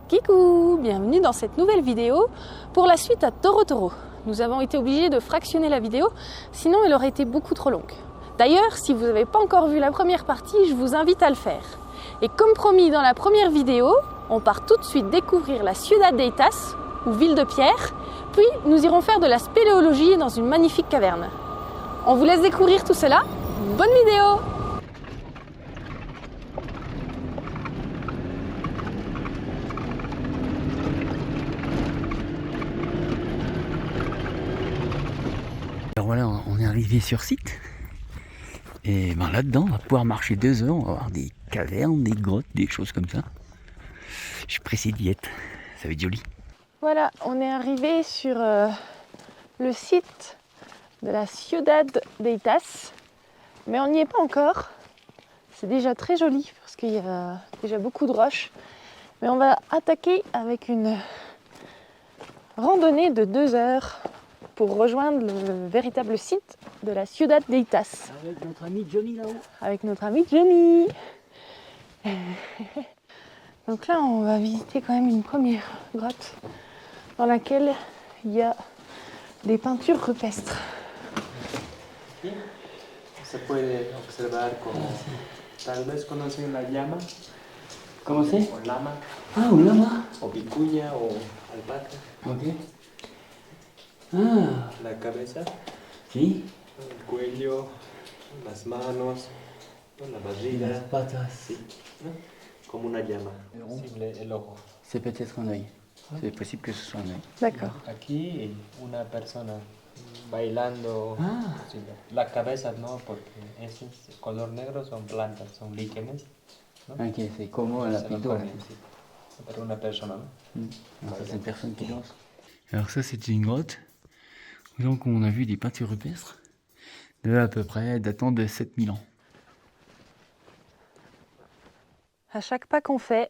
Kikou, bienvenue dans cette nouvelle vidéo pour la suite à Toro Toro. Nous avons été obligés de fractionner la vidéo, sinon elle aurait été beaucoup trop longue. D'ailleurs, si vous n'avez pas encore vu la première partie, je vous invite à le faire. Et comme promis dans la première vidéo, on part tout de suite découvrir la Ciudad de Itas, ou ville de pierre, puis nous irons faire de la spéléologie dans une magnifique caverne. On vous laisse découvrir tout cela, bonne vidéo! Alors voilà, on est arrivé sur site et ben là-dedans on va pouvoir marcher 2 heures, on va voir des cavernes, des grottes, des choses comme ça. Je suis pressé d'y être, ça va être joli. Voilà, on est arrivé sur le site de la Ciudad de Itas, mais on n'y est pas encore. C'est déjà très joli parce qu'il y a déjà beaucoup de roches, mais on va attaquer avec une randonnée de 2 heures pour rejoindre le véritable site de la Ciudad de Itas. Avec notre ami Johnny là-haut. Avec notre ami Johnny. Donc là, on va visiter quand même une première grotte dans laquelle il y a des peintures rupestres. Se puede observar como tal vez conocen la llama. Comment c'est? O lama, Ah, un lama. o vicuña, o alpaca. Ok. Ah, La cabeza, si. el cuello, las manos, la barriga, patas. sí, ¿no? Como una llama. Visible el ojo. C'est peut-être un œil. C'est possible que ce soit un œil. D'accord. Aquí una persona bailando. Ah. Sí, la cabeza no, porque ese color negro son plantas, son líquenes. ¿No? Ok, c'est como la Se lo pintura. comen, sí. Pero una persona, ¿no? Alors ça c'est une personne qui danse. Alors ça c'est une grotte. Donc on a vu des peintures rupestres de à peu près datant de 7000 ans. À chaque pas qu'on fait,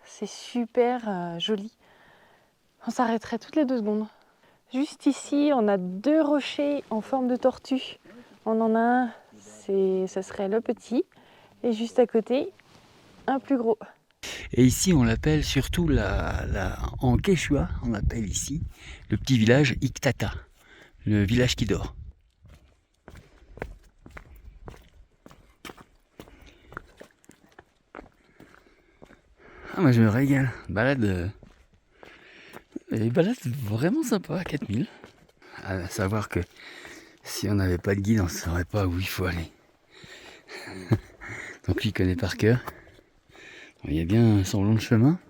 c'est super joli. On s'arrêterait toutes les 2 secondes. Juste ici, on a 2 rochers en forme de tortue. On en a un, ce serait le petit, et juste à côté, un plus gros. Et ici on l'appelle surtout en quechua, on appelle ici le petit village Ictata, le village qui dort. Ah moi je me régale, les balades vraiment sympa à 4000. À savoir que si on n'avait pas de guide on ne saurait pas où il faut aller. Donc lui il connaît par cœur. Il y a bien son long de chemin.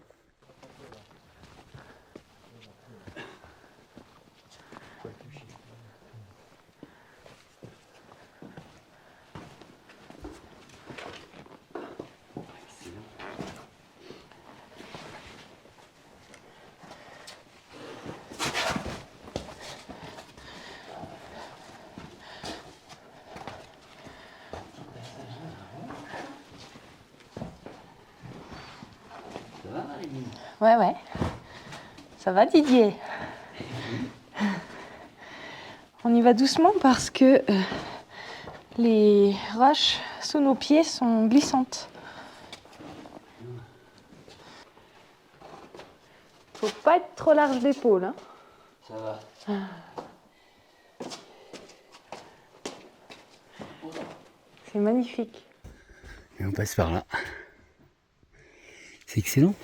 Ouais. Ça va Didier? On y va doucement parce que les roches sous nos pieds sont glissantes. Faut pas être trop large d'épaule, hein. Ça va. C'est magnifique. Et on passe par là. C'est excellent.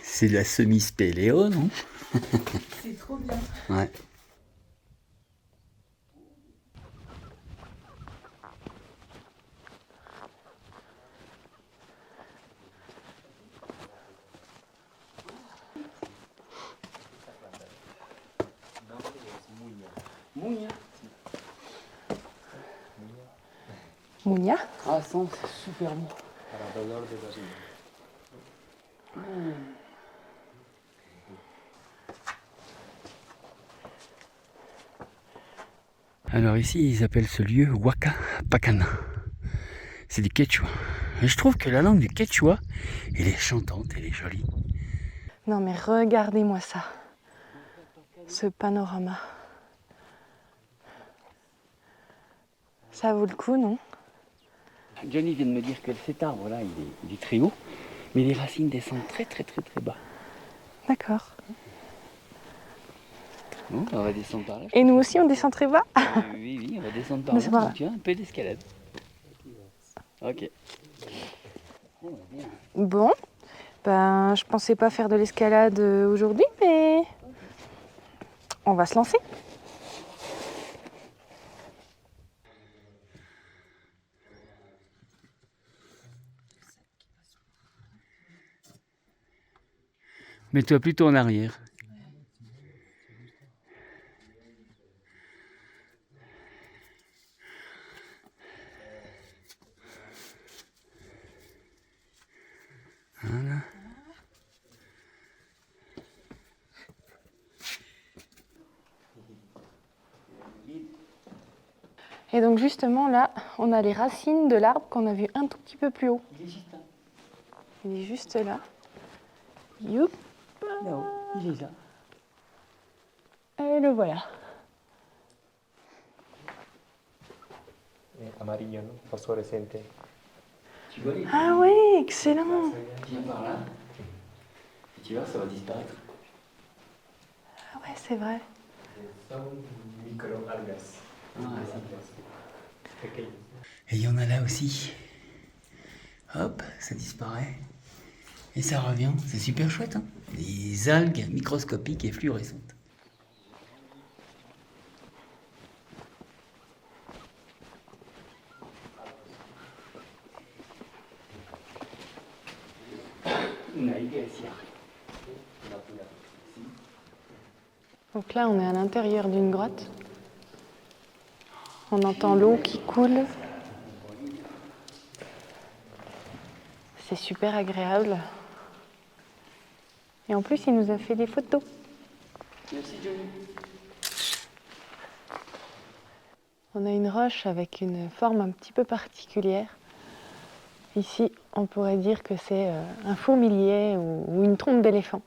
C'est de la semi-spéléo, non? C'est trop bien. Ouais. Mounia. Ah, ça, c'est super bon. Para dolor de barriga. Alors ici, ils appellent ce lieu Huaca Pacana. C'est du quechua. Et je trouve que la langue du quechua, elle est chantante, elle est jolie. Non mais regardez-moi ça. Ce panorama. Ça vaut le coup, non? Johnny vient de me dire que cet arbre-là, il est très haut, mais les racines descendent très bas. D'accord. Bon, on va descendre par là. Et nous aussi, on descend très bas? Oui, on va descendre par Mais là. c'est pas grave. Tu vois, un peu d'escalade. Ok. Bon, ben je pensais pas faire de l'escalade aujourd'hui, mais on va se lancer. Mets-toi plutôt en arrière. Voilà. Et donc justement là, on a les racines de l'arbre qu'on a vu un tout petit peu plus haut. Il est juste là. Youp. Là-haut, il est là. Et le voilà. Amarillo, ¿no? Fosforescente. Tu vois les Ah ouais, excellent. Viens par là. Et tu vois, ça va disparaître. Ah ouais, c'est vrai. Son microalgas. Pequeños. Et il y en a là aussi. Hop, ça disparaît. Et ça revient. C'est super chouette, hein. Des algues microscopiques et fluorescentes. Donc là, on est à l'intérieur d'une grotte. On entend l'eau qui coule. C'est super agréable. Et en plus, il nous a fait des photos. Merci Johnny. On a une roche avec une forme un petit peu particulière. Ici, on pourrait dire que c'est un fourmilier ou une trompe d'éléphant.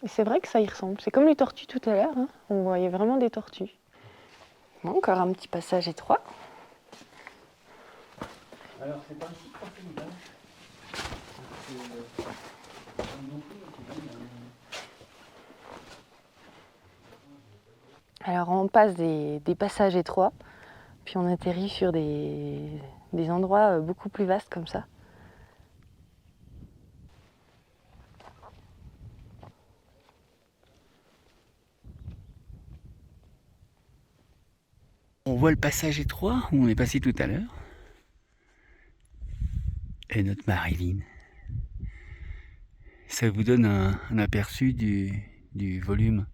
Et c'est vrai que ça y ressemble. C'est comme les tortues tout à l'heure, hein. On voyait vraiment des tortues. Bon, encore un petit passage étroit. Alors c'est par ici qu'on fait une vache. Alors on passe des passages étroits, puis on atterrit sur des endroits beaucoup plus vastes comme ça. On voit le passage étroit où on est passé tout à l'heure. Et notre Marilyn. Ça vous donne un aperçu du volume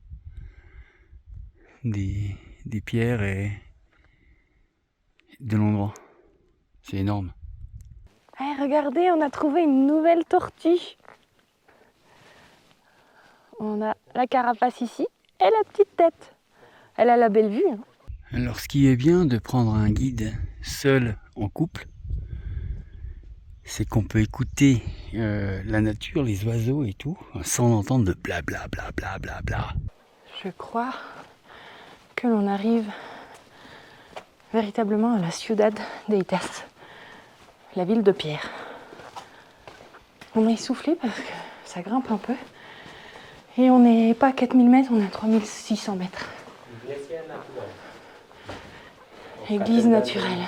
des pierres et de l'endroit. C'est énorme. Eh, regardez, on a trouvé une nouvelle tortue. On a la carapace ici et la petite tête. Elle a la belle vue, hein. Alors ce qui est bien de prendre un guide seul en couple, c'est qu'on peut écouter la nature, les oiseaux et tout, sans entendre de bla bla bla bla bla bla. Je crois que l'on arrive véritablement à la Ciudad de Itas, la ville de pierre. On a essoufflé parce que ça grimpe un peu. Et on n'est pas à 4000 mètres, on est à 3600 mètres. Église naturelle.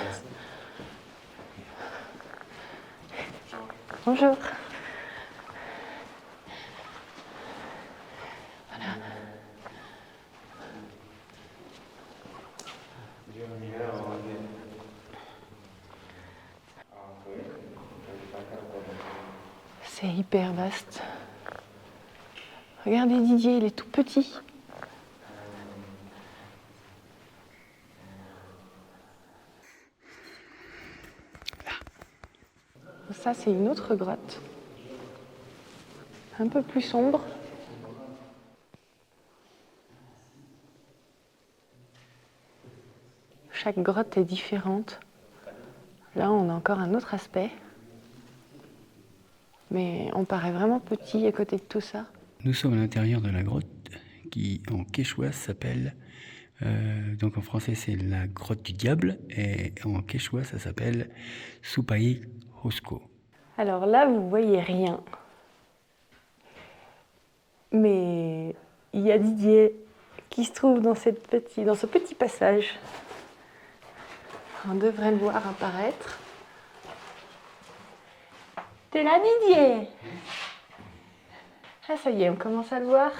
Bonjour. Voilà. C'est hyper vaste. Regardez Didier, il est tout petit. Ça, c'est une autre grotte. Un peu plus sombre. Chaque grotte est différente. Là, on a encore un autre aspect. Mais on paraît vraiment petit à côté de tout ça. Nous sommes à l'intérieur de la grotte qui en quechua s'appelle, donc en français c'est la grotte du diable et en quechua ça s'appelle Supai Hosco. Alors là, vous voyez rien. Mais il y a Didier qui se trouve dans ce petit passage. On devrait le voir apparaître. T'es là, Didier? Ah, ça y est, on commence à le voir.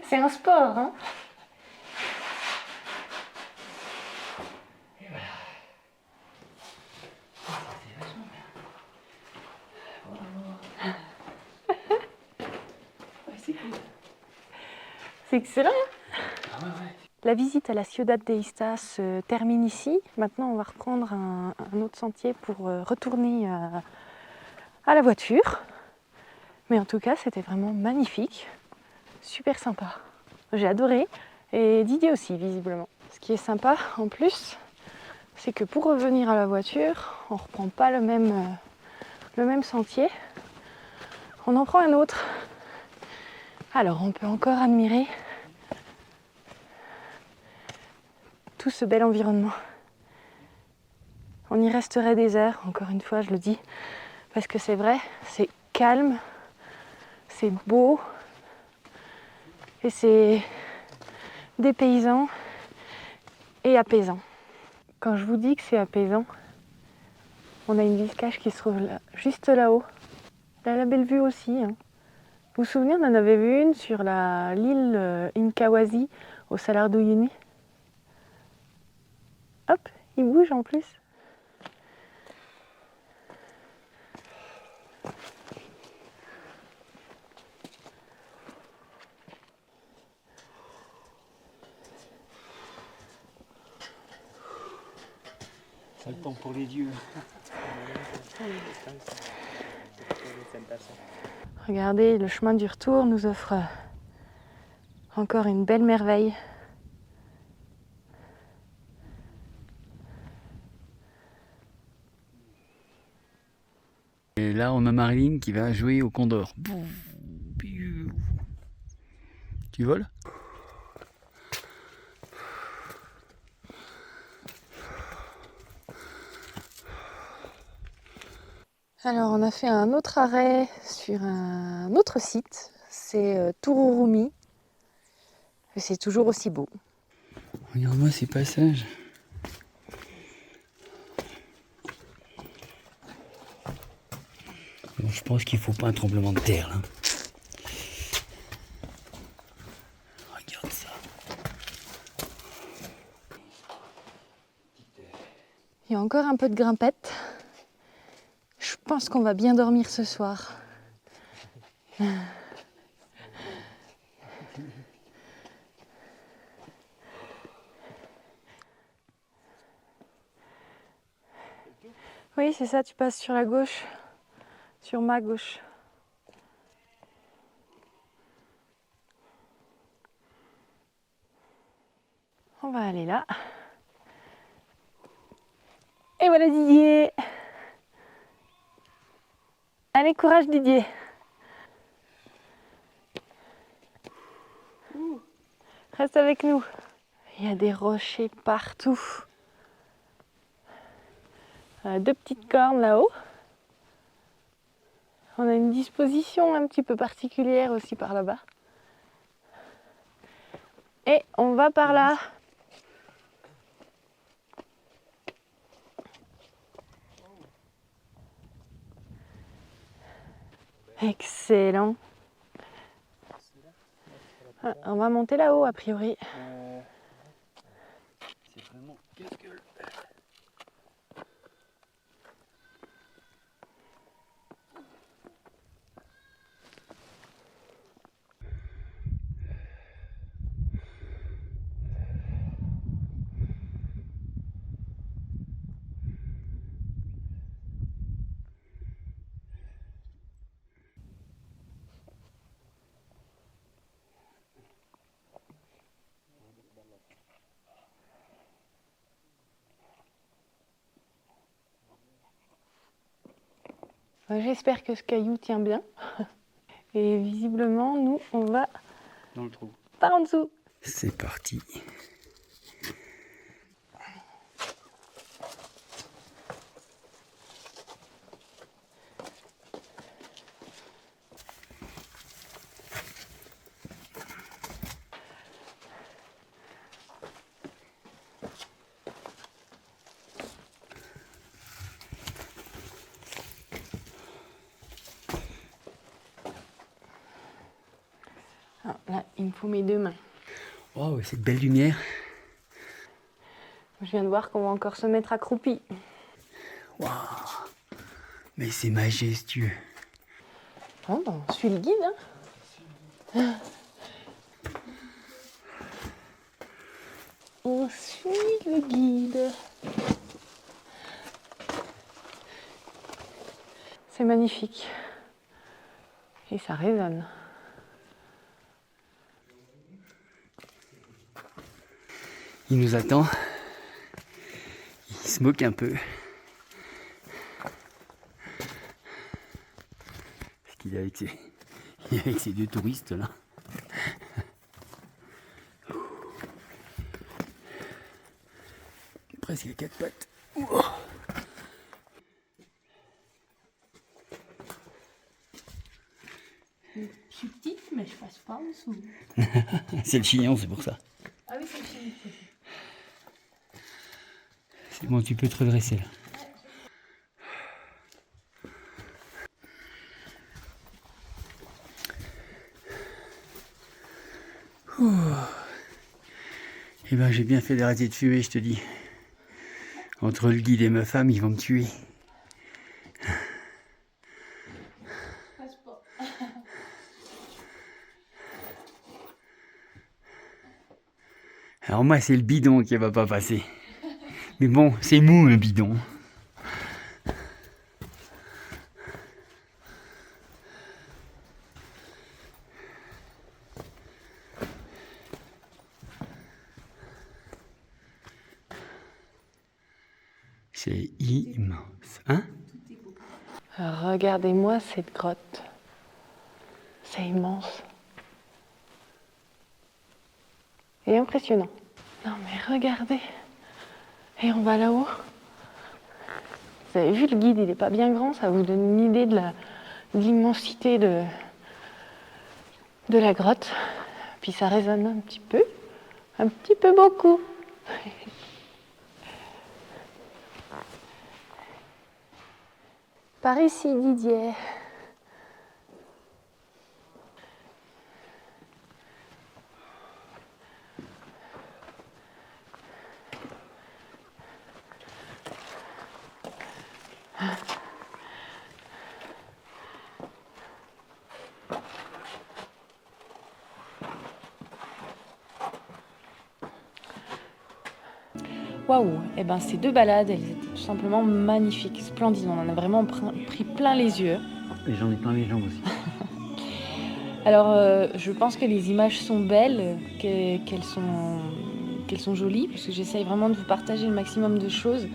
C'est un sport, hein? C'est excellent. La visite à la Ciudad de Ista se termine ici. Maintenant, on va reprendre un autre sentier pour retourner à la voiture. Mais en tout cas, c'était vraiment magnifique. Super sympa. J'ai adoré. Et Didier aussi, visiblement. Ce qui est sympa, en plus, c'est que pour revenir à la voiture, on ne reprend pas le même sentier. On en prend un autre. Alors, on peut encore admirer tout ce bel environnement. On y resterait des heures, encore une fois, je le dis, parce que c'est vrai, c'est calme, c'est beau, et c'est dépaysant et apaisant. Quand je vous dis que c'est apaisant, on a une Vizcache qui se trouve là, juste là-haut. Elle a la belle vue aussi, hein. Vous vous souvenez, on en avait vu une sur l'île Incahuasi, au Salar d'Uyuni. Hop, il bouge en plus. Ça le temps pour les dieux. Regardez, le chemin du retour nous offre encore une belle merveille. Et là, on a Marilyn qui va jouer au condor. Tu voles? Alors, on a fait un autre arrêt sur un autre site. C'est Tururumi. Et c'est toujours aussi beau. Regarde-moi ces passages. Bon, je pense qu'il faut pas un tremblement de terre là. Regarde ça. Il y a encore un peu de grimpette. Je pense qu'on va bien dormir ce soir. Oui, c'est ça, tu passes sur la gauche, sur ma gauche. On va aller là. Et voilà Didier. Allez, courage Didier. Reste avec nous. Il y a des rochers partout. Deux petites cornes là-haut. On a une disposition un petit peu particulière aussi par là-bas. Et on va par là. Excellent. Ah, on va monter là-haut a priori. C'est vraiment casse-gueule. J'espère que ce caillou tient bien. Et visiblement, nous, on va Dans le trou. par en dessous. C'est parti. Ah, là, il me faut mes 2 mains. Waouh, cette belle lumière. Je viens de voir qu'on va encore se mettre accroupi. Waouh, mais c'est majestueux. Bon, ben, on suit le guide. Hein. On suit le guide. C'est magnifique. Et ça résonne. Il nous attend. Il se moque un peu. Parce qu'il est avec ses 2 touristes là. Presque à 4 pattes. Ouh. Je suis petite, mais je passe pas en dessous. C'est le chignon, c'est pour ça. Ah oui, c'est le chignon. C'est bon, tu peux te redresser là. Eh ben, j'ai bien fait d'arrêter de fumer, je te dis. Entre le guide et ma femme, ils vont me tuer. Passe pas. Alors moi, c'est le bidon qui va pas passer. Mais bon, c'est mou un bidon. C'est immense, hein? Regardez-moi cette grotte. C'est immense. Et impressionnant. Non mais regardez. Et on va là-haut. Vous avez vu, le guide, il n'est pas bien grand. Ça vous donne une idée de l'immensité de la grotte. Puis ça résonne un petit peu beaucoup. Par ici, Didier. Waouh, eh ben ces 2 balades, elles étaient tout simplement magnifiques, splendides. On en a vraiment pris plein les yeux. Et j'en ai plein les jambes aussi. Alors, je pense que les images sont belles, qu'elles sont jolies, parce que j'essaye vraiment de vous partager le maximum de choses.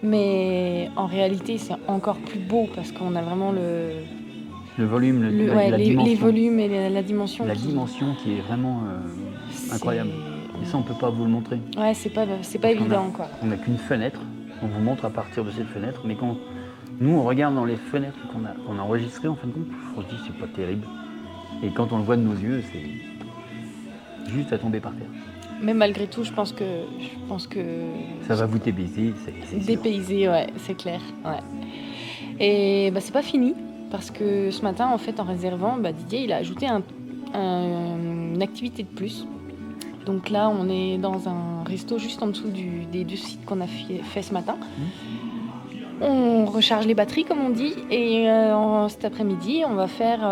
Mais en réalité, c'est encore plus beau parce qu'on a vraiment le volume, la les dimension. volumes et la dimension. La dimension qui est vraiment incroyable. Et ça, on peut pas vous le montrer. Ouais, c'est pas évident, quoi. On n'a qu'une fenêtre. On vous montre à partir de cette fenêtre. Mais quand nous, on regarde dans les fenêtres qu'on a enregistrées, en fin de compte, on se dit c'est pas terrible. Et quand on le voit de nos yeux, c'est juste à tomber par terre. Mais malgré tout, je pense que ça va vous dépayser. Dépayser, ouais, c'est clair. Ouais. Et c'est pas fini. Parce que ce matin, en fait, en réservant, Didier, il a ajouté une activité de plus. Donc là, on est dans un resto juste en dessous des 2 sites qu'on a fait ce matin. On recharge les batteries, comme on dit. Et cet après-midi, on va faire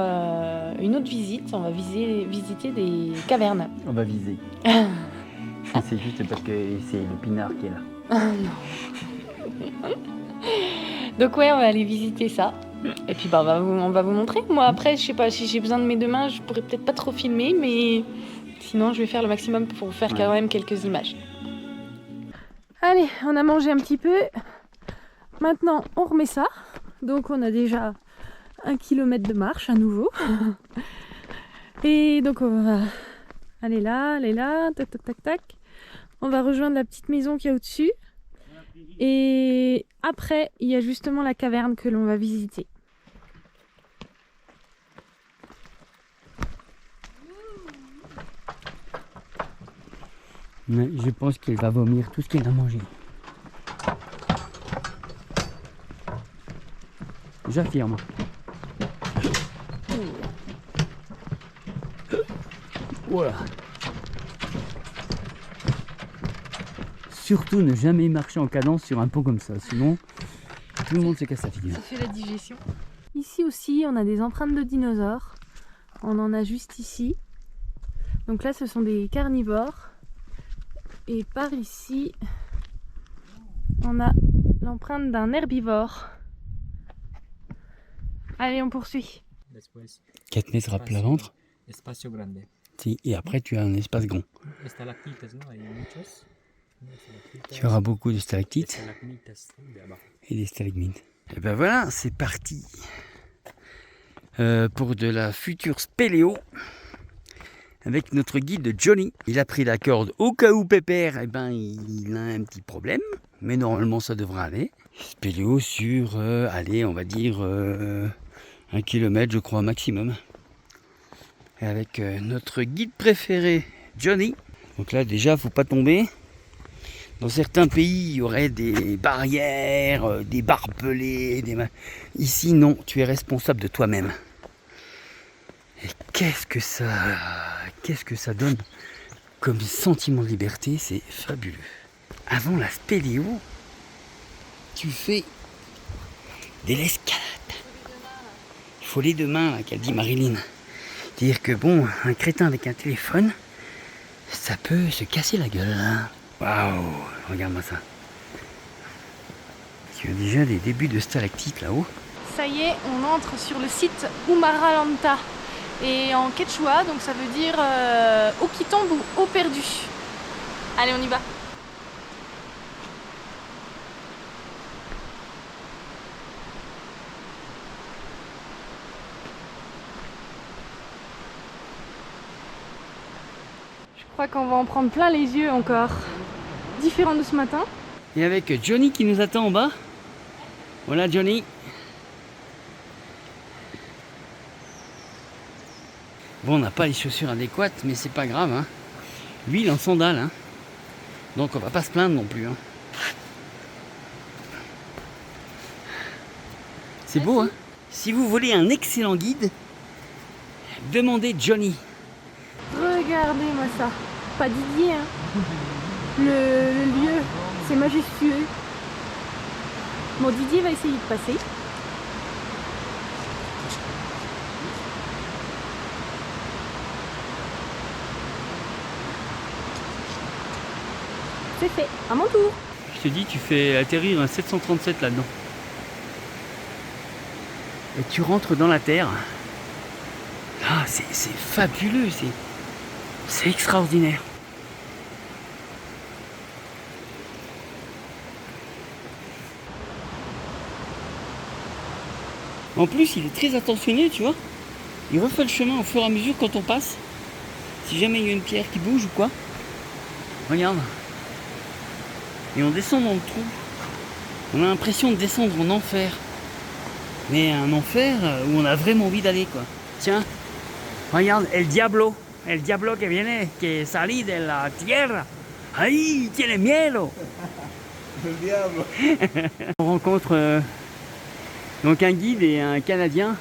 une autre visite. On va visiter des cavernes. On va viser. C'est juste parce que c'est le pinard qui est là. Non. Donc ouais, on va aller visiter ça. Et puis on va vous montrer. Moi après, je sais pas, si j'ai besoin de mes 2 mains, je pourrais peut-être pas trop filmer, mais sinon je vais faire le maximum pour vous faire quand même quelques images. Allez, on a mangé un petit peu. Maintenant, on remet ça. Donc on a déjà 1 km de marche à nouveau. Et donc on va aller là, tac tac tac tac. On va rejoindre la petite maison qu'il y a au-dessus. Et après, il y a justement la caverne que l'on va visiter. Mais je pense qu'elle va vomir tout ce qu'elle a mangé. J'affirme. Voilà. Surtout ne jamais marcher en cadence sur un pont comme ça, sinon tout le monde se casse la figure. Ça fait la digestion. Ici aussi, on a des empreintes de dinosaures. On en a juste ici. Donc là, ce sont des carnivores. Et par ici, on a l'empreinte d'un herbivore. Allez, on poursuit. 4 mètres à plat ventre. Espacio grande. Si, et après tu as un espace grand. Estalactites, ¿no? Hay muchos. Tu auras beaucoup de stalactites Estalagmitas de abajo. et des stalagmites. Et ben voilà, c'est parti pour de la future spéléo avec notre guide Johnny. Il a pris la corde au cas où Pépère, eh ben, il a un petit problème, mais normalement ça devrait aller. Spéléo sur, allez, on va dire 1 kilomètre, je crois, maximum. Et avec notre guide préféré, Johnny. Donc là, déjà, faut pas tomber. Dans certains pays, il y aurait des barrières, des barbelés. Ici, non, tu es responsable de toi-même. Et qu'est-ce que ça donne comme sentiment de liberté, c'est fabuleux. Avant la spéléo, tu fais de l'escalade. Il faut les deux mains, là, qu'a dit Marilyn. C'est-à-dire que bon, un crétin avec un téléphone, ça peut se casser la gueule. Waouh, regarde-moi ça. Tu as déjà des débuts de stalactites là-haut. Ça y est, on entre sur le site Umaralanta. Et en quechua, donc ça veut dire eau qui tombe ou eau perdue. Allez, on y va. Je crois qu'on va en prendre plein les yeux encore. Différent de ce matin. Et avec Johnny qui nous attend en bas. Voilà Johnny. Bon, on n'a pas les chaussures adéquates, mais c'est pas grave. Hein. Lui, il est en sandales. Hein. Donc on va pas se plaindre non plus. Hein. C'est beau, hein. Si vous voulez un excellent guide, demandez Johnny. Regardez-moi ça. Pas Didier, hein. Le lieu, c'est majestueux. Bon, Didier va essayer de passer. C'est fait, à mon tour. Je te dis, tu fais atterrir un 737 là-dedans. Et tu rentres dans la terre. Ah, c'est fabuleux, c'est extraordinaire. En plus, il est très attentionné, tu vois. Il refait le chemin au fur et à mesure quand on passe. Si jamais il y a une pierre qui bouge ou quoi. Regarde. Et on descend dans le trou. On a l'impression de descendre en enfer. Mais un enfer où on a vraiment envie d'aller, quoi. Tiens, regarde, el diablo que viene, que salí de la tierra. Ahí tiene miedo. El diablo. On rencontre donc un guide et un Canadien.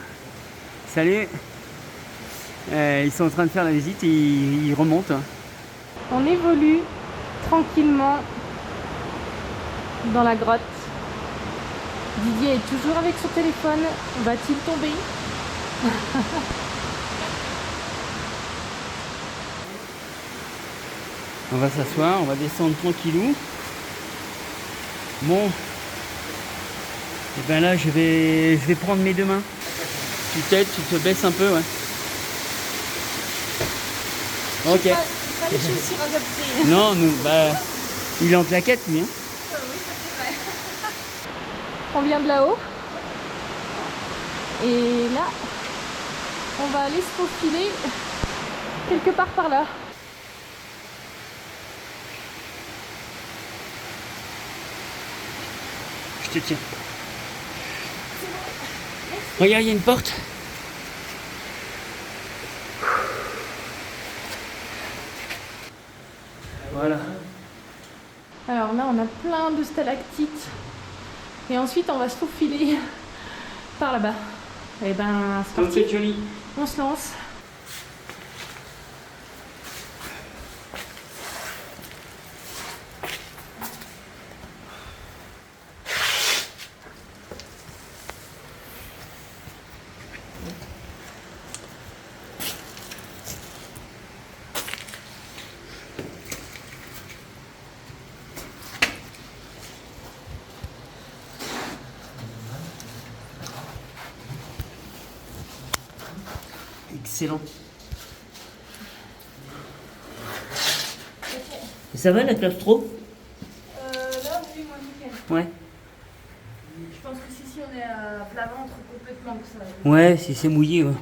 Salut. Ils sont en train de faire la visite et ils remontent. On évolue tranquillement dans la grotte. Didier est toujours avec son téléphone. Va-t-il tomber? On va s'asseoir, on va descendre tranquillou. Bon. Et ben là je vais prendre mes deux mains. Tu t'aides, tu te baisses un peu, ouais. Ok. Pas les chaussures adaptées. Non, nous, bah, il est en claquette, lui. Hein. On vient de là-haut. Et là, on va aller se faufiler quelque part par là. Je te tiens. Regarde, il y a une porte. Voilà. Alors là, on a plein de stalactites. Et ensuite, on va se faufiler par là-bas. Et ben, c'est parti. C'est joli. On se lance. Excellent. Et ça va la claustro? Là, oui, moi, nickel. Ouais. Je pense que si on est à plat ventre complètement, que ça va. Ouais, si c'est mouillé, ouais.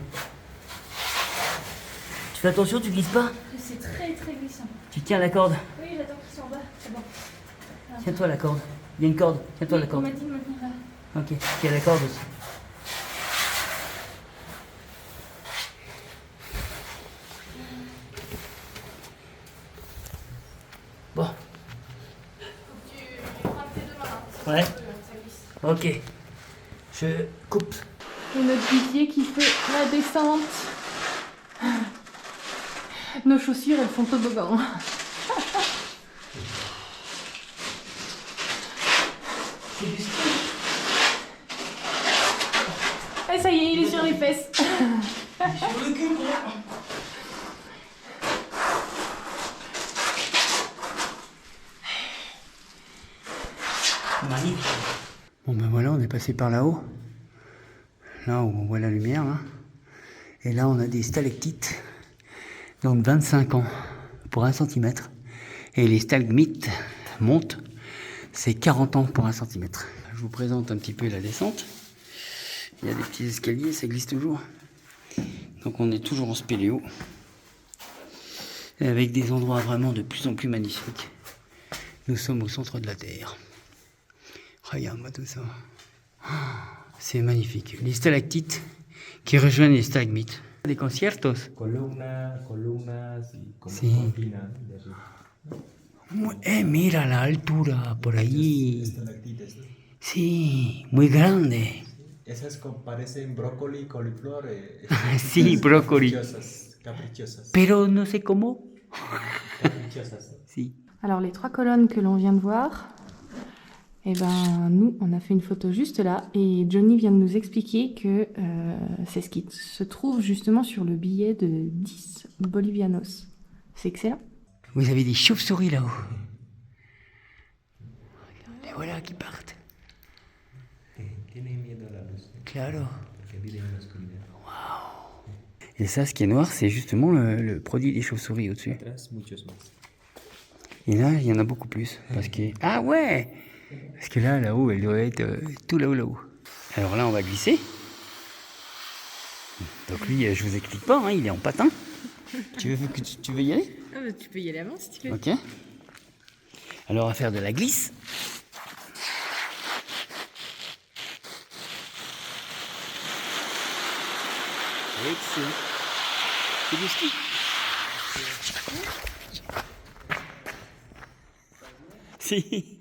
Tu fais attention, tu glisses pas? C'est très très glissant. Tu tiens la corde. Oui, j'attends qu'ils soient en bas, c'est bon. Tiens-toi la corde. Il y a une corde. Tiens-toi la On corde. m'a dit de me tenir là. Ok. Tiens la corde aussi. Bon. Faut que tu frappes tes deux mains. Ouais. Ça glisse. Ok. Je coupe. Et notre guidier qui fait la descente. Nos chaussures, elles font toboggan. Et ça y est, il est sur les fesses. Magnifique. Bon ben voilà, on est passé par là-haut. Là où on voit la lumière, là. Et là, on a des stalactites. Donc 25 ans pour 1 cm. Et les stalagmites montent. C'est 40 ans pour 1 cm. Je vous présente un petit peu la descente. Il y a des petits escaliers, ça glisse toujours. Donc on est toujours en spéléo. Et avec des endroits vraiment de plus en plus magnifiques. Nous sommes au centre de la Terre. Regarde-moi tout ça. C'est magnifique. Les stalactites qui rejoignent les stalagmites. Des conciertos. Columnas y como Sí. cortina de arriba. Mira la altura por ahí. Estalactites, ¿no? Sí, muy grande. Esas parecen brócoli, coliflor. Sí, brócoli. Caprichosas. Pero no sé cómo. Caprichosas. Sí. Alors les 3 colonnes que l'on vient de voir, eh ben, nous, on a fait une photo juste là et Johnny vient de nous expliquer que c'est ce qui se trouve justement sur le billet de 10 bolivianos. C'est excellent. Vous avez des chauves-souris là-haut. Les voilà qui partent. Tienen miedo a la luz, Claro. porque viven en la oscuridad. Et ça, ce qui est noir, c'est justement le produit des chauves-souris au-dessus. Atrás muchos más. Et là, il y en a beaucoup plus. Parce que... Ah ouais! Parce que là-haut, elle doit être tout là-haut. Alors là, on va glisser. Donc lui, je vous explique pas, hein, il est en patin. Tu veux y aller? Ah bah, tu peux y aller avant si tu veux. Ok. Alors on va faire de la glisse. Excellent. C'est du ski. Si.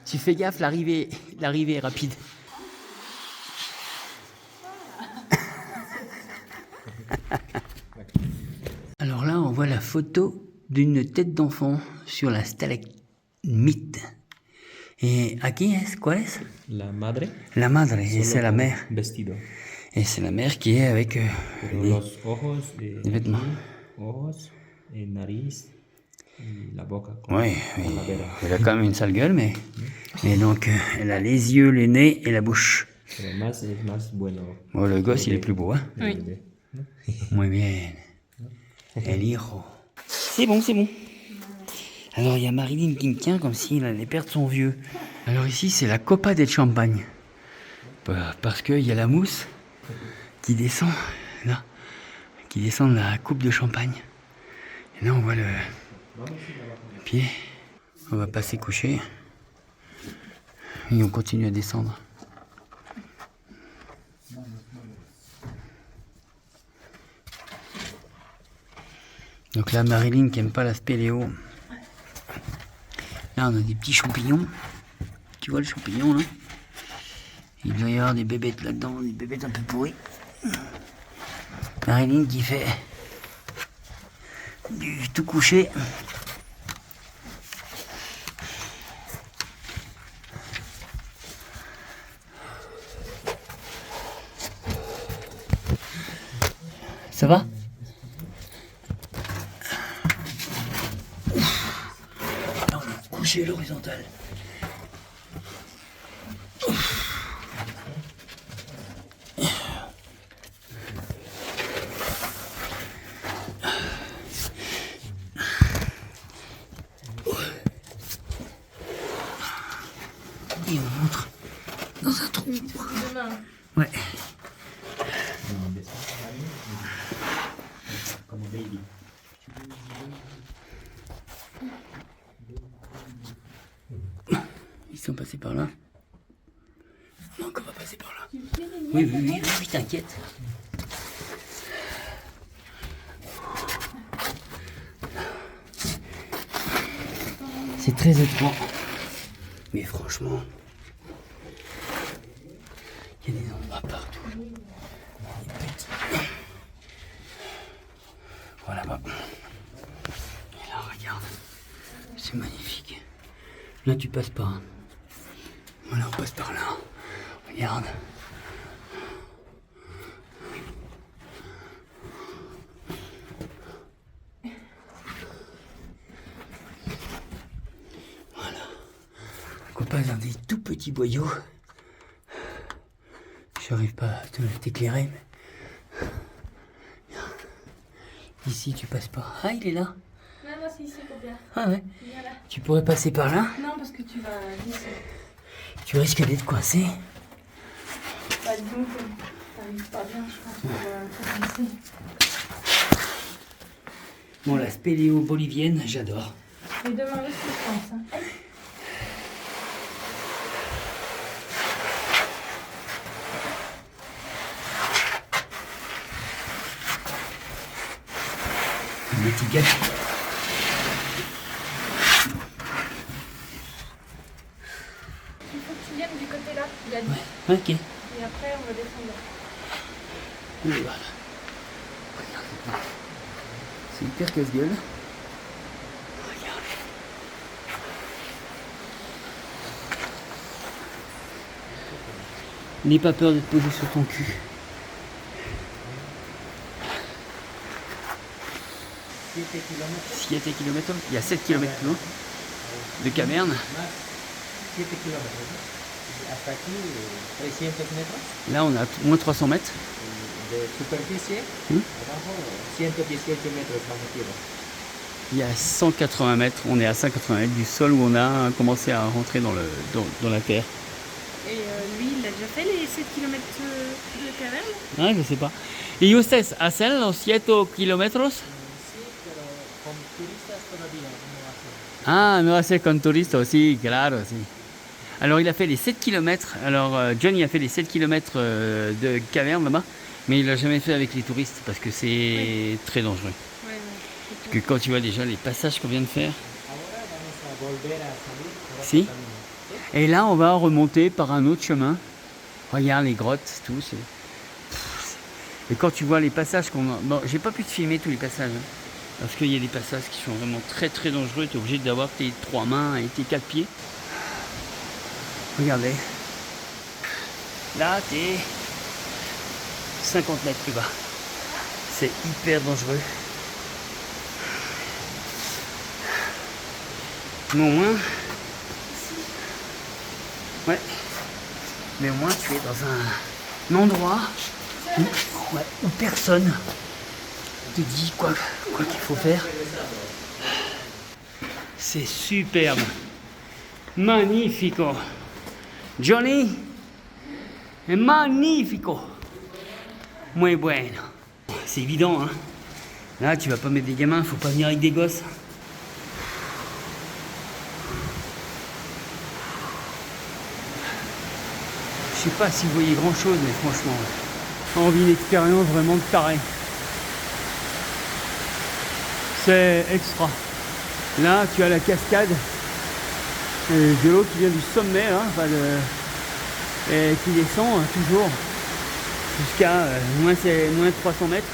Tu fais gaffe, l'arrivée est rapide. Alors là, on voit la photo d'une tête d'enfant sur la stalagmite. Et aquí es, ¿cuál es? La madre. La madre, et solo c'est la con mère. Vestido. Et c'est la mère qui est avec Pero les... los ojos, les vêtements. ojos, nariz y la boca. Con Oui, oui. calavera. Elle a quand même une sale gueule, mais donc elle a les yeux, les nez et la bouche. Pero más es más bueno. Bon, le gosse, il est plus beau, hein? el Oui. bebé, ¿no? Muy bien. El hijo. C'est bon, c'est bon. Alors il y a Marilyn qui me tient comme s'il allait perdre son vieux. Alors ici c'est la Copa del Champagne. Parce qu'il y a la mousse qui descend là, qui descend de la coupe de champagne. Et là on voit le pied. On va passer coucher. Et on continue à descendre. Donc là Marilyn qui aime pas la spéléo. Là on a des petits champignons. Tu vois le champignon là? Il doit y avoir des bébêtes là-dedans, des bébêtes un peu pourries. Marilyn qui fait du tout couché. Ça va? Là on est couché à l'horizontale. Et on rentre dans un trou. Ouais. Ils sont passés par là. Non, on va passer par là. Oui, t'inquiète. C'est très étroit. Mais franchement, il y a des endroits partout. Des petits. Voilà bas. Et là, regarde. C'est magnifique. Là, tu passes par. Voilà, on passe par là. Regarde. On passe dans des tout petits boyaux. Je n'arrive pas à t'éclairer, mais... Ici, tu passes pas. Ah, il est là. Non, c'est ici, Copia. Ah ouais. Viens là. Tu pourrais passer par là. Non, parce que tu vas glisser. Tu risques d'être coincé. Bah, disons que t'arrives pas bien, je pense qu'on va glisser. Bon, la spéléo bolivienne, j'adore. Et demain aussi, je pense. Hein. Un petit gâteau. Il faut que tu viennes du côté là, il a dit. Ouais, ok. Et après, on va descendre. Et voilà. Regardez. C'est hyper casse-gueule. Regarde. N'aie pas peur de te poser sur ton cul. « 7 km, il y a 7 km plus loin de caverne. 7 km. Hasta aquí, 300 metros. Là, on a moins 300 mètres. De superficie, abajo, 118 metros bajo tierra. Il y a 180 mètres, on est à 180 mètres du sol où on a commencé à rentrer dans la terre. Et lui, il a déjà fait les 7 km de caverne? Ah, je sais pas. ¿Y ustedes hacen los 7 kilómetros? Con turistas todavía no hacen. Ah, no hace con turistas, sí, claro, sí. Alors il a fait les 7 km, alors Johnny a fait les 7 km de caverne là-bas, mais il l'a jamais fait avec les touristes parce que c'est très dangereux. Ouais, Parce que quand tu vois déjà les passages qu'on vient de faire, Ahora vamos a volver a salir por otro Si. camino. et là on va remonter par un autre chemin. Regarde les grottes, tout. Et quand tu vois les passages qu'on a... Bon, j'ai pas pu te filmer tous les passages, hein, parce qu'il y a des passages qui sont vraiment très très dangereux, tu es obligé d'avoir tes 3 mains et tes 4 pieds. Regardez. Là, tu es 50 mètres plus bas. C'est hyper dangereux. Mais au moins... Ouais. Mais au moins, tu es dans un endroit où personne te dit quoi qu'il faut faire. C'est superbe. Magnifico. Johnny. È magnifico. Muy bueno. C'est évident, hein. Là, tu vas pas mettre des gamins, faut pas venir avec des gosses. Je sais pas si vous voyez grand chose, mais franchement, envie d'expérience vraiment de taré. C'est extra. Là, tu as la cascade de l'eau qui vient du sommet, hein, et qui descend toujours jusqu'à moins 300 mètres.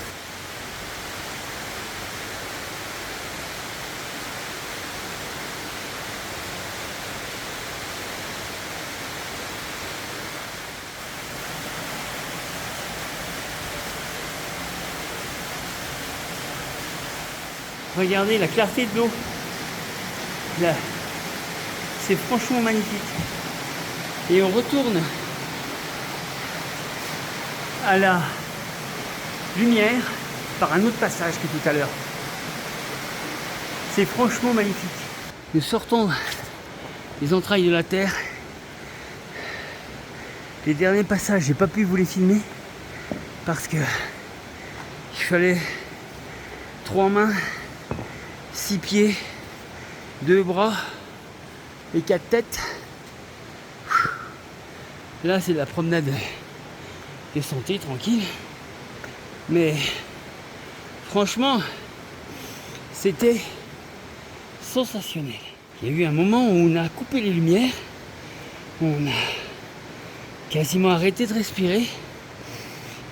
Regardez la clarté de l'eau. Là, c'est franchement magnifique. Et on retourne à la lumière par un autre passage que tout à l'heure. C'est franchement magnifique. Nous sortons des entrailles de la terre. Les derniers passages, j'ai pas pu vous les filmer parce que il fallait 3 mains, 6 pieds, 2 bras et 4 têtes. Là, c'est la promenade de santé, tranquille. Mais franchement, c'était sensationnel. Il y a eu un moment où on a coupé les lumières, où on a quasiment arrêté de respirer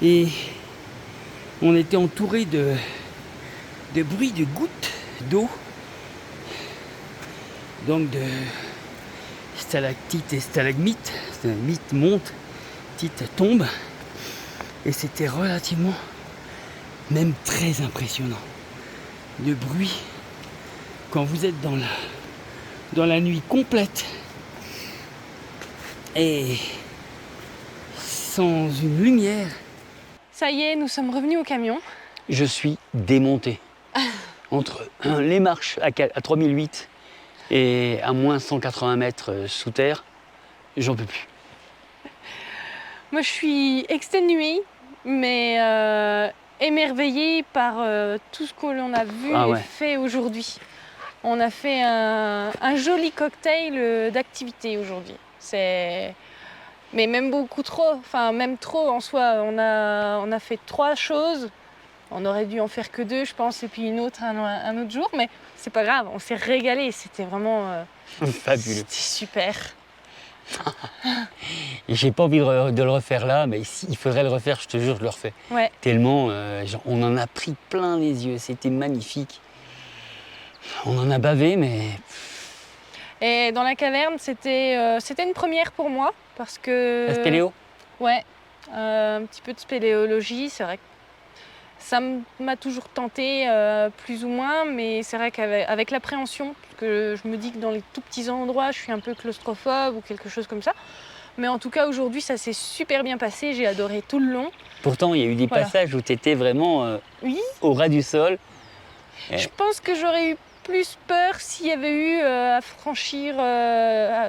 et on était entouré de bruit de gouttes d'eau, donc de stalactites et stalagmites. Stalagmites montent, petites tombent, et c'était relativement, même très impressionnant, de bruit quand vous êtes dans la nuit complète et sans une lumière. Ça y est, nous sommes revenus au camion. Je suis démonté. Entre les marches à 3008 et à moins 180 mètres sous terre, j'en peux plus. Moi, je suis exténuée, mais émerveillée par tout ce que l'on a vu et fait aujourd'hui. On a fait un joli cocktail d'activités aujourd'hui. Mais même beaucoup trop, enfin même trop en soi. On a fait 3 choses. On aurait dû en faire que 2, je pense, et puis une autre un autre jour, mais c'est pas grave, on s'est régalé, c'était vraiment fabuleux. C'était super. J'ai pas envie de le refaire là, mais s'il faudrait le refaire, je te jure, je le refais. Ouais. Tellement, on en a pris plein les yeux, c'était magnifique. On en a bavé, mais... Et dans la caverne, c'était une première pour moi, parce que... La spéléo ? Ouais, un petit peu de spéléologie, c'est vrai que ça m'a toujours tenté, plus ou moins, mais c'est vrai qu'avec l'appréhension, parce que je me dis que dans les tout petits endroits, je suis un peu claustrophobe ou quelque chose comme ça. Mais en tout cas, aujourd'hui, ça s'est super bien passé, j'ai adoré tout le long. Pourtant, il y a eu des passages où tu étais vraiment oui. Au ras du sol. Je pense que j'aurais eu plus peur s'il y avait eu à franchir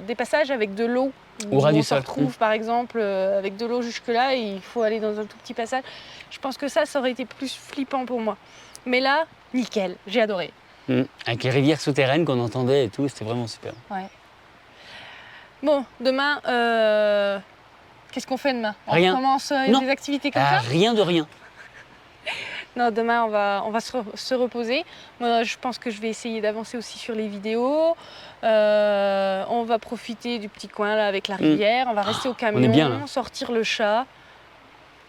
des passages avec de l'eau. Au ras du sol. On se retrouve par exemple avec de l'eau jusque-là et il faut aller dans un tout petit passage. Je pense que ça aurait été plus flippant pour moi. Mais là, nickel, j'ai adoré. Avec les rivières souterraines qu'on entendait et tout, c'était vraiment super. Ouais. Bon, demain, qu'est-ce qu'on fait demain ? Rien. On commence des activités comme ça ? Rien de rien. Non, demain, on va se reposer. Moi, je pense que je vais essayer d'avancer aussi sur les vidéos. On va profiter du petit coin là avec la rivière. On va rester au camion, on est bien, là. sortir le chat.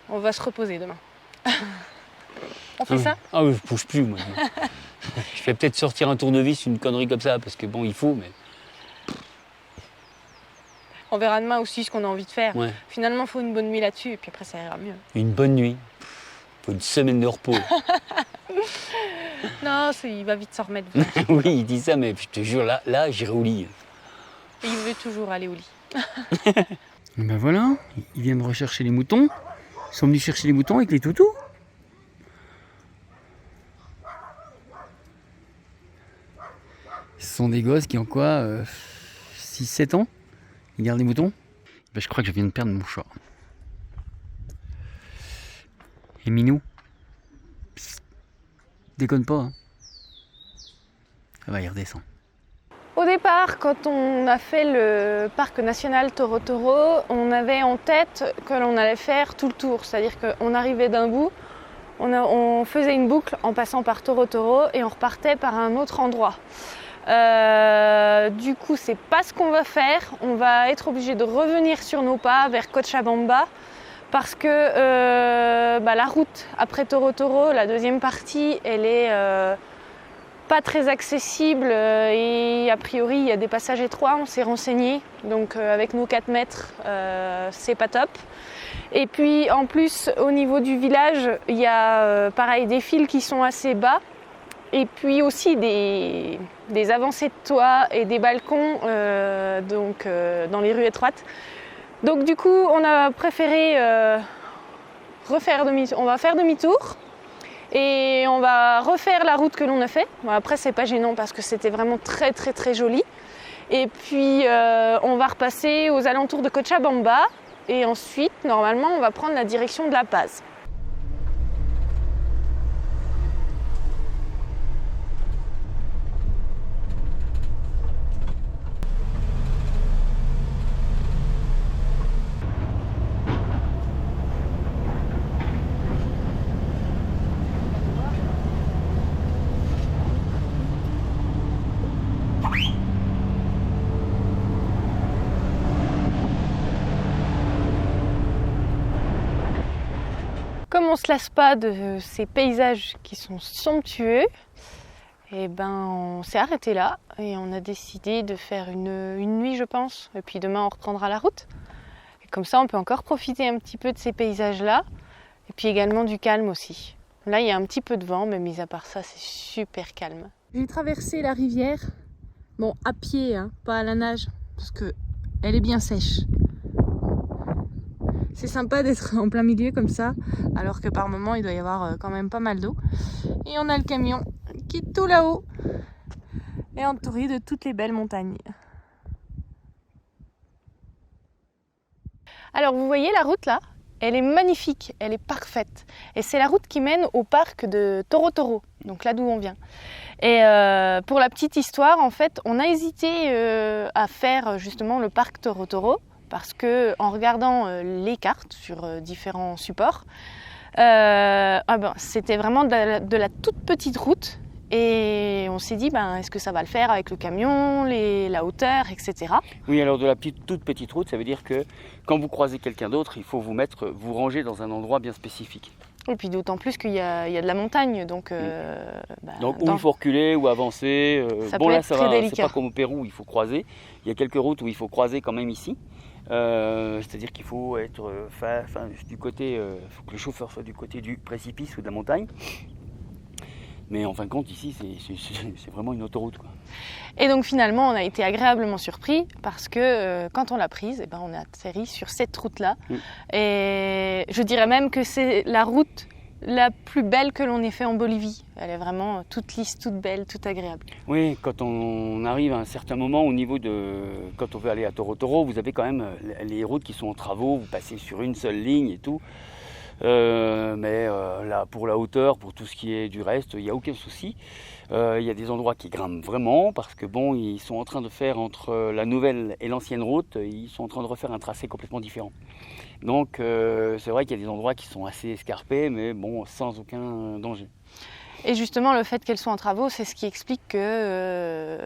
On va se reposer demain. On fait ça ? Ah oui, je bouge plus, moi. Je vais peut-être sortir un tournevis, une connerie comme ça, parce que bon, il faut, mais... On verra demain aussi ce qu'on a envie de faire. Ouais. Finalement, il faut une bonne nuit là-dessus, et puis après, ça ira mieux. Une bonne nuit. Faut une semaine de repos. Non, il va vite s'en remettre. Oui, il dit ça, mais je te jure, là j'irai au lit. Et il veut toujours aller au lit. Ben voilà, ils viennent rechercher les moutons. Ils sont venus chercher les moutons avec les toutous. Ils sont des gosses qui ont quoi 6-7 ans. Ils gardent des moutons. Ben, je crois que je viens de perdre mon chat. Et Minou, psst, déconne pas. Hein. Ça va, il redescend. Au départ, quand on a fait le parc national Toro Toro, on avait en tête que l'on allait faire tout le tour. C'est-à-dire qu'on arrivait d'un bout, on faisait une boucle en passant par Toro Toro et on repartait par un autre endroit. Du coup, c'est pas ce qu'on va faire. On va être obligé de revenir sur nos pas vers Cochabamba parce que la route après Toro Toro, la deuxième partie, elle est pas très accessible et a priori il y a des passages étroits, on s'est renseigné, donc avec nos 4 mètres c'est pas top. Et puis en plus au niveau du village il y a pareil des fils qui sont assez bas et puis aussi des avancées de toit et des balcons dans les rues étroites. Donc du coup on a préféré on va faire demi-tour. Et on va refaire la route que l'on a fait. Bon, après, c'est pas gênant parce que c'était vraiment très très très joli. Et puis, on va repasser aux alentours de Cochabamba. Et ensuite, normalement, on va prendre la direction de La Paz. Comme on ne se lasse pas de ces paysages qui sont somptueux, et on s'est arrêté là et on a décidé de faire une nuit, je pense. Et puis demain, on reprendra la route. Et comme ça, on peut encore profiter un petit peu de ces paysages-là. Et puis également du calme aussi. Là, il y a un petit peu de vent, mais mis à part ça, c'est super calme. J'ai traversé la rivière, bon, à pied, hein, pas à la nage, parce qu'elle est bien sèche. C'est sympa d'être en plein milieu comme ça, alors que par moment il doit y avoir quand même pas mal d'eau. Et on a le camion qui est tout là-haut et entouré de toutes les belles montagnes. Alors vous voyez la route là, elle est magnifique, elle est parfaite. Et c'est la route qui mène au parc de Toro Toro, donc là d'où on vient. Et pour la petite histoire, en fait, on a hésité à faire justement le parc Toro Toro. Parce que en regardant les cartes sur différents supports, c'était vraiment de la toute petite route et on s'est dit est-ce que ça va le faire avec le camion, la hauteur, etc. Oui, alors de la toute petite route, ça veut dire que quand vous croisez quelqu'un d'autre, il faut vous ranger dans un endroit bien spécifique. Et puis d'autant plus qu'il y a de la montagne, donc il faut reculer ou avancer. Ça peut être très délicat. C'est pas comme au Pérou où il faut croiser. Il y a quelques routes où il faut croiser quand même ici. C'est-à-dire qu'il faut être du côté, faut que le chauffeur soit du côté du précipice ou de la montagne. Mais en fin de compte, ici, c'est vraiment une autoroute, quoi. Et donc finalement, on a été agréablement surpris parce que quand on l'a prise, on a atterri sur cette route-là. Et je dirais même que c'est la route la plus belle que l'on ait fait en Bolivie. Elle est vraiment toute lisse, toute belle, toute agréable. Oui, quand on arrive à un certain moment au niveau de... Quand on veut aller à Toro Toro, vous avez quand même les routes qui sont en travaux, vous passez sur une seule ligne et tout. Là, pour la hauteur, pour tout ce qui est du reste, il n'y a aucun souci. Il y a des endroits qui grimpent vraiment parce que ils sont en train de faire entre la nouvelle et l'ancienne route, ils sont en train de refaire un tracé complètement différent. Donc c'est vrai qu'il y a des endroits qui sont assez escarpés, mais sans aucun danger. Et justement, le fait qu'elles soient en travaux, c'est ce qui explique que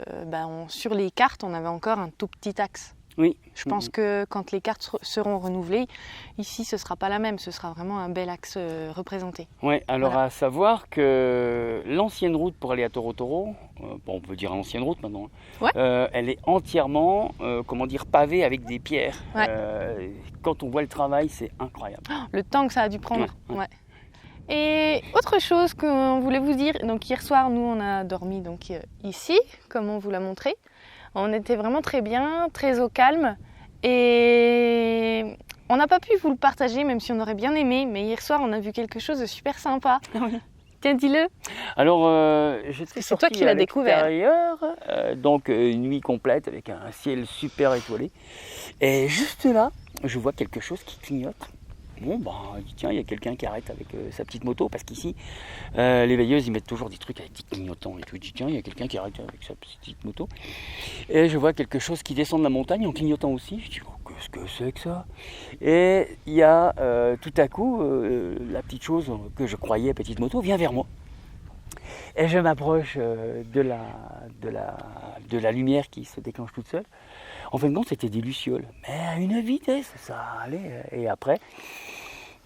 sur les cartes, on avait encore un tout petit axe. Oui. Je pense que quand les cartes seront renouvelées, ici ce ne sera pas la même, ce sera vraiment un bel axe représenté. Oui, alors voilà. À savoir que l'ancienne route pour aller à Toro Toro, on peut dire l'ancienne route maintenant, ouais. Elle est entièrement pavée avec des pierres. Ouais. Quand on voit le travail, c'est incroyable. Le temps que ça a dû prendre. Ouais. Et autre chose qu'on voulait vous dire, donc hier soir nous on a dormi ici, comme on vous l'a montré. On était vraiment très bien, très au calme et on n'a pas pu vous le partager même si on aurait bien aimé, mais hier soir on a vu quelque chose de super sympa. Tiens, dis-le. Alors, j'étais C'est toi sorti qui l'as à découvert. l'extérieur, donc une nuit complète avec un ciel super étoilé. Et juste là, je vois quelque chose qui clignote. Bon, bah, je dis, tiens, il y a quelqu'un qui arrête avec sa petite moto, parce qu'ici, les veilleuses, ils mettent toujours des trucs avec des clignotants et tout. Je dis, tiens, il y a quelqu'un qui arrête avec sa petite moto. Et je vois quelque chose qui descend de la montagne en clignotant aussi. Je dis, oh, qu'est-ce que c'est que ça? Et il y a tout à coup, la petite chose que je croyais petite moto vient vers moi. Et je m'approche de la lumière qui se déclenche toute seule. En fin de compte, c'était des lucioles, mais à une vitesse, ça allait. Et après,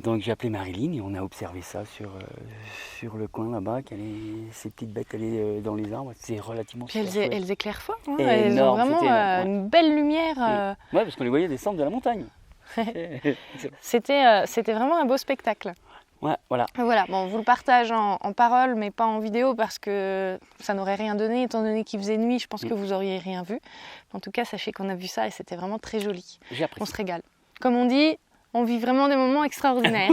donc j'ai appelé Marilyn et on a observé ça sur le coin là-bas, ces petites bêtes allaient dans les arbres. C'est relativement Puis super chouette. elles éclairent fort. Hein. Et Elles ont énorme, vraiment c'était énorme, ouais. une belle lumière. Ouais, parce qu'on les voyait descendre de la montagne. C'était vraiment un beau spectacle. Ouais, voilà. Voilà, bon, on vous le partage en parole, mais pas en vidéo parce que ça n'aurait rien donné. Étant donné qu'il faisait nuit, je pense que vous auriez rien vu. En tout cas, sachez qu'on a vu ça et c'était vraiment très joli. J'ai On apprécié. se régale. Comme on dit, on vit vraiment des moments extraordinaires.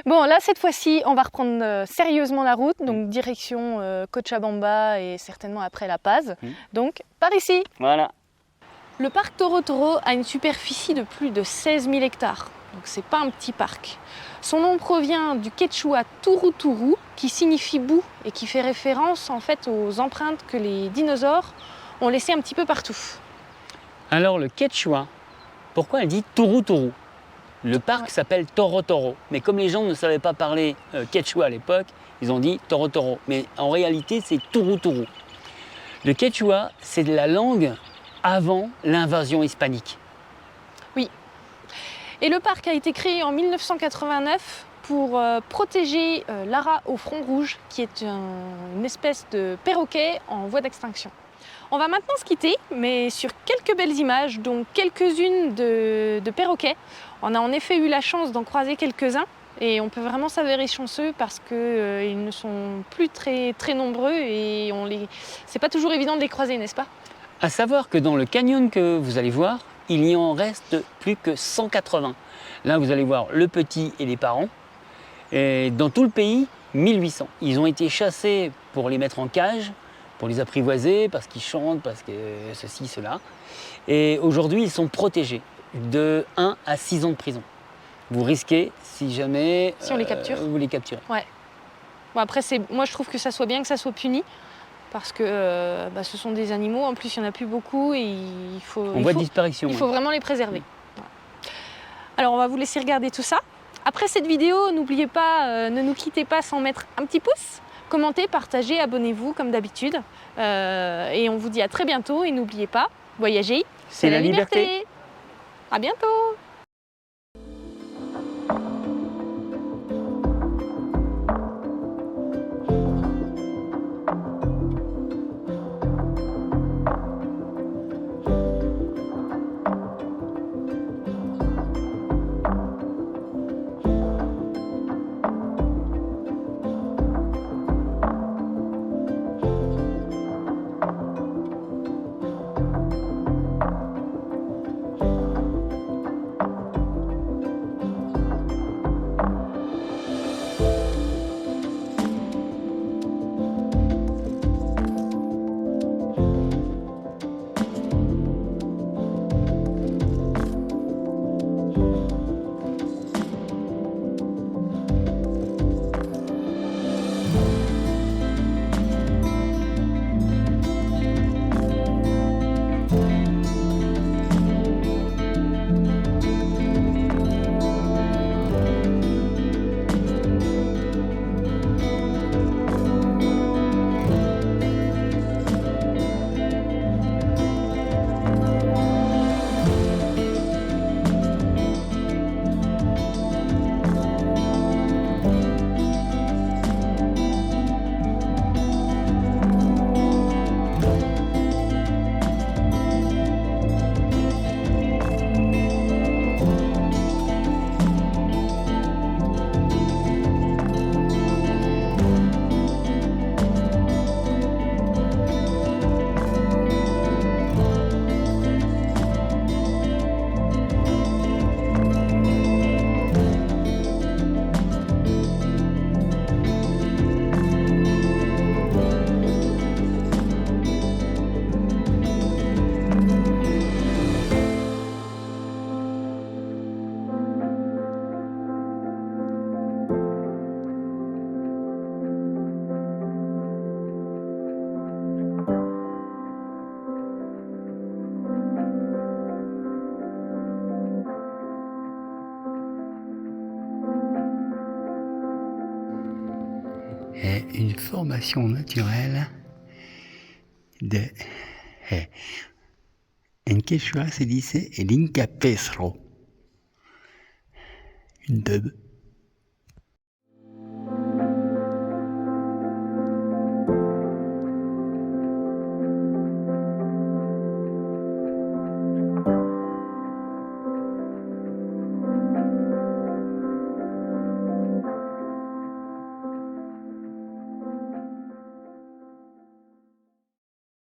Bon, là, cette fois-ci, on va reprendre sérieusement la route. Donc, direction Cochabamba et certainement après La Paz. Donc, par ici. Voilà. Le parc Toro Toro a une superficie de plus de 16 000 hectares. Donc c'est pas un petit parc. Son nom provient du quechua Turu Turu, qui signifie boue et qui fait référence en fait aux empreintes que les dinosaures ont laissées un petit peu partout. Alors le quechua, pourquoi elle dit Turu Turu? Le parc s'appelle Toro Toro, mais comme les gens ne savaient pas parler quechua à l'époque, ils ont dit Toro Toro. Mais en réalité, c'est Turu Turu. Le quechua, c'est de la langue avant l'invasion hispanique. Oui. Et le parc a été créé en 1989 pour protéger l'ara au front rouge, qui est une espèce de perroquet en voie d'extinction. On va maintenant se quitter, mais sur quelques belles images, dont quelques-unes de perroquets. On a en effet eu la chance d'en croiser quelques-uns, et on peut vraiment s'avérer chanceux parce qu'ils ne sont plus très nombreux et c'est pas toujours évident de les croiser, n'est-ce pas? À savoir que dans le canyon que vous allez voir, il y en reste plus que 180. Là, vous allez voir le petit et les parents. Et dans tout le pays, 1800. Ils ont été chassés pour les mettre en cage, pour les apprivoiser, parce qu'ils chantent, parce que ceci, cela. Et aujourd'hui, ils sont protégés de 1 à 6 ans de prison. Vous risquez, si jamais Si on les capture. vous les capturez. Ouais. Bon, après, moi je trouve que ça soit bien que ça soit puni. Parce que ce sont des animaux, en plus il n'y en a plus beaucoup et il faut Disparition. il faut vraiment les préserver. Voilà. Alors on va vous laisser regarder tout ça. Après cette vidéo, n'oubliez pas, ne nous quittez pas sans mettre un petit pouce, commentez, partagez, abonnez-vous comme d'habitude. Et on vous dit à très bientôt et n'oubliez pas, voyager, C'est la liberté. À bientôt. une formation naturelle de... En quechua se dice el Inca Pesro. Une teub.